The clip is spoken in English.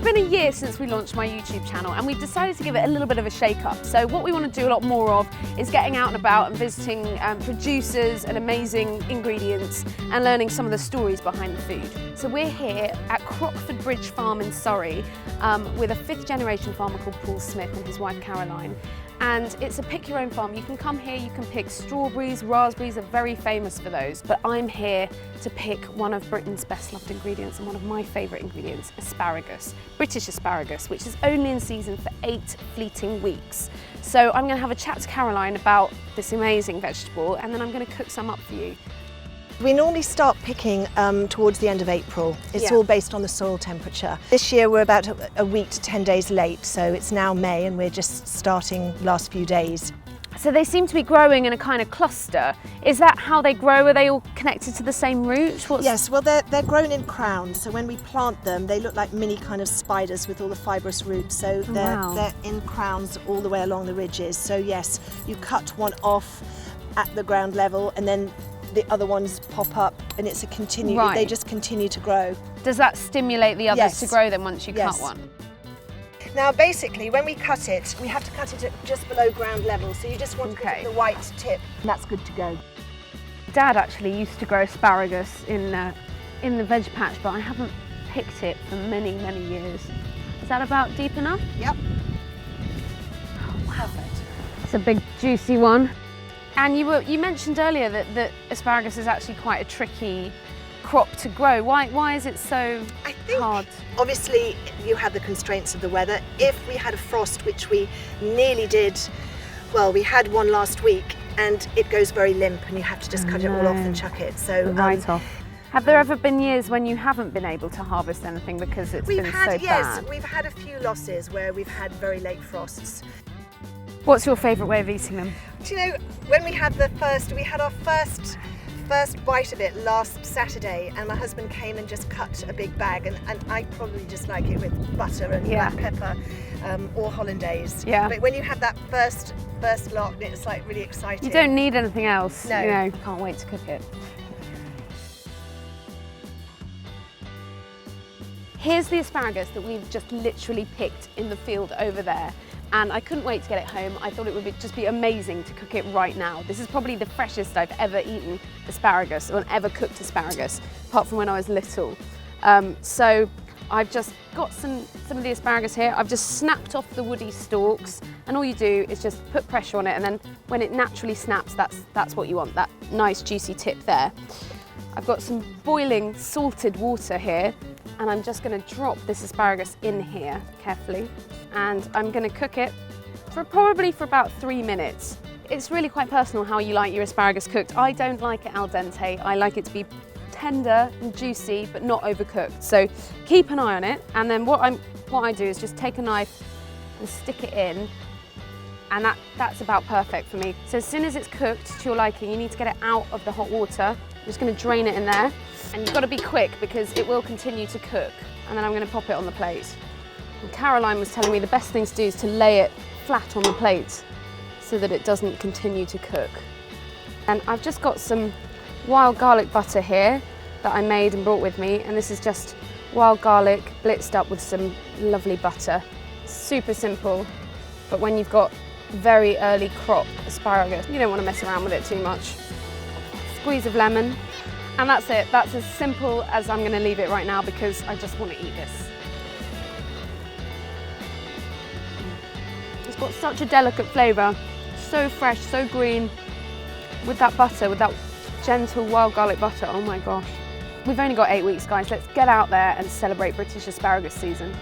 It's been a year since we launched my YouTube channel and we've decided to give it a little bit of a shake-up. So what we want to do a lot more of is getting out and about and visiting producers and amazing ingredients and learning some of the stories behind the food. So we're here at Crockford Bridge Farm in Surrey with a 5th generation farmer called Paul Smith and his wife Caroline. And it's a pick your own farm. You can come here, you can pick strawberries, raspberries are very famous for those. But I'm here to pick one of Britain's best loved ingredients and one of my favourite ingredients, asparagus. British asparagus, which is only in season for 8 fleeting weeks. So I'm going to have a chat to Caroline about this amazing vegetable and then I'm going to cook some up for you. We normally start picking towards the end of April. It's all based on the soil temperature. This year we're about a week to 10 days late, so it's now May and we're just starting last few days. So they seem to be growing in a kind of cluster. Is that how they grow? Are they all connected to the same root? Yes, well they're grown in crowns, so when we plant them they look like mini kind of spiders with all the fibrous roots, so they're in crowns all the way along the ridges. So yes, you cut one off at the ground level and then the other ones pop up and it's a they just continue to grow. Does that stimulate the others to grow then once you cut one? Now basically when we cut it, we have to cut it at just below ground level, so you just want to get the white tip and that's good to go. Dad actually used to grow asparagus in the veg patch, but I haven't picked it for many, many years. Is that about deep enough? Yep. Oh, wow. Perfect. It's a big juicy one. And you mentioned earlier that asparagus is actually quite a tricky crop to grow. Why is it so hard? Obviously you have the constraints of the weather. If we had a frost, which we nearly did, well, we had one last week and it goes very limp and you have to just cut it all off and chuck it. So right off. Have there ever been years when you haven't been able to harvest anything because it's been so bad? Yes, we've had a few losses where we've had very late frosts. What's your favourite way of eating them? Do you know, when we had our first bite of it last Saturday and my husband came and just cut a big bag and I probably just like it with butter and black pepper or hollandaise. Yeah. But when you have that first lot, it's like really exciting. You don't need anything else. No. You know, can't wait to cook it. Here's the asparagus that we've just literally picked in the field over there. And I couldn't wait to get it home. I thought it would just be amazing to cook it right now. This is probably the freshest I've ever eaten asparagus or ever cooked asparagus, apart from when I was little. So I've just got some of the asparagus here. I've just snapped off the woody stalks, and all you do is just put pressure on it, and then when it naturally snaps, that's what you want, that nice juicy tip there. I've got some boiling salted water here, and I'm just going to drop this asparagus in here carefully, and I'm going to cook it probably for about 3 minutes. It's really quite personal how you like your asparagus cooked. I don't like it al dente. I like it to be tender and juicy but not overcooked. So keep an eye on it, and then what I do is just take a knife and stick it in, and that's about perfect for me. So as soon as it's cooked to your liking, you need to get it out of the hot water. I'm just going to drain it in there, and you've got to be quick because it will continue to cook. And then I'm going to pop it on the plate. And Caroline was telling me the best thing to do is to lay it flat on the plate so that it doesn't continue to cook. And I've just got some wild garlic butter here that I made and brought with me, and this is just wild garlic blitzed up with some lovely butter. Super simple, but when you've got very early crop asparagus, you don't want to mess around with it too much. Squeeze of lemon, and that's it. That's as simple as I'm going to leave it right now because I just want to eat this. It's got such a delicate flavour, so fresh, so green, with that butter, with that gentle wild garlic butter. Oh my gosh. We've only got 8 weeks, guys. Let's get out there and celebrate British asparagus season.